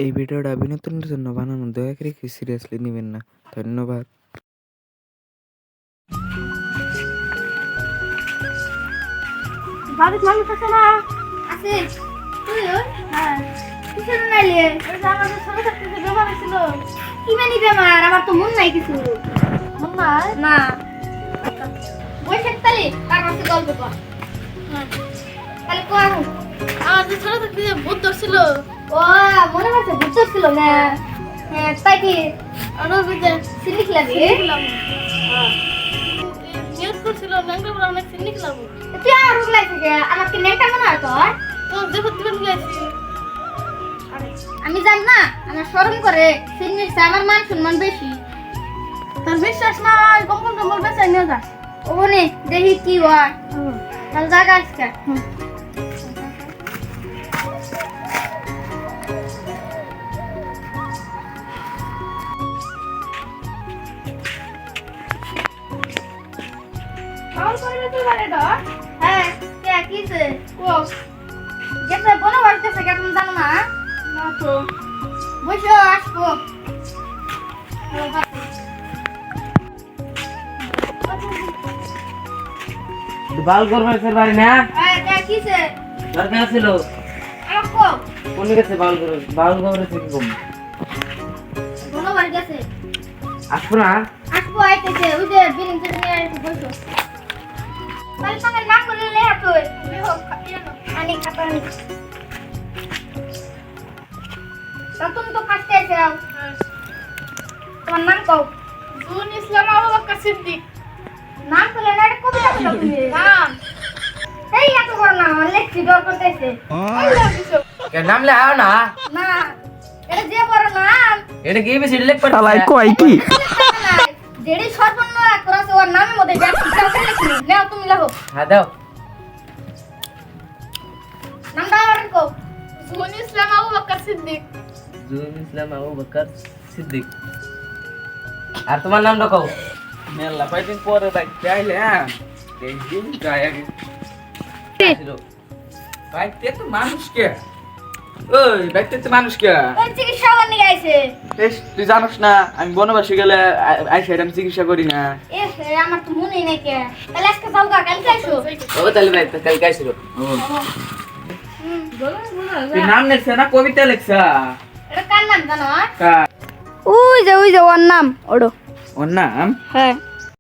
এই ভিডিওটা বিনোদনের জন্য বানানো, দয়া করে কেউ সিরিয়াসলি নেবেন না। ধন্যবাদ। বাড়িতে মানুষ আছে না? আছে। তুই ওই? হ্যাঁ। কিসের নাইলে? ওই যে আমাদের ছোট থাকতে যে বেমার হয়েছিল। কি মানে বেমার? আমার তো মন নাই কিছু। মন নাই? না। বৈশাখ তালি তার কাছে গল্প কর। তাহলে কর। আমার যে ছোট থাকতে যে ভূত ধরছিল। ও মনে হচ্ছে ভূত ধরছিল না? হ্যাঁ তাই কি? আরো বুঝে সিলিক লাগে। নিয়ত করছিল ন্যাংটা বড় অনেক সিলিক লাগবে। তুই আমার রোগ লাগছে যে আমার কি ন্যাংটা মনে হয় তোর? তো দেখো দিবেন গেছি। আমি জান না আমার শরম করে সিনির চেয়ে আমার মান সম্মান বেশি। তোর বিশ্বাস নাই কম্বল টম্বল বেচাই নিয়ে যা। ওখানে দেখি কি হয়। তাহলে জায়গা আজকে। কল করে তুই বারে ডর? হ্যাঁ কে কিছে? কো যেতে বলো বাড়িতে থেকে তুমি জানো না? না তো বসো আসবো। বাল করবার বাড়ি না হ্যাঁ কে কিছে? দরকার ছিল আমার কো কোন গেছে বাল করবার কি কম বলো বাড়িতে আছে। আসবো না আসবো আইতেছে ওই যে বিলিং থেকে নিয়ে আসবো বসো। তাহলে সঙ্গে না করে লে হাত ওই বেহো আনি খাতা আনি। তুমি তো ফার্স্টে আছো। তোমার নাম কও? জুন ইসলাম আবু বকর সিদ্দিক। নাম তো লেনা এটা কবে আসলো তুমি? নাম এই এত বড় নাম লেখছি ডর করতেছে। এই লাগছো কে নাম লে আও না না এটা যে বড় নাম এটা কি বেশি লিখ পড়ছে শালাই কয় কি? যেডি সর্বন্ন করাছে ওর নামের মধ্যে ব্যাখ্যা কাউকে লিখি নাও তুমি লেখো। হ্যাঁ দাও নামটা আর কও? জুন ইসলাম আবু বকর সিদ্দিক। জুন ইসলাম আবু বকর সিদ্দিক। আর তোমার নামটা কও? মেলা কয়দিন পরে বাইতে আইলাম, এই দিন গায়ে বাইতে তো মানুষ কে? ওই বাইতে তো মানুষ কে? ওই চিকিৎসা করতে গাইছে। তুই জানোস না আমি বনবাসী গেলে আইসা আমি চিকিৎসা করি না। এ আমার তো মনে নেই কে। তাহলে আজকে যাও গা কালকে আইসো। ও তাহলে ভাই কাল কাইছিল তুই নাম লেখছে না কবিতা লেখছা? এটা কার নাম জানো? কার? ওই যে ওর নাম ওড়ো। ওর নাম? হ্যাঁ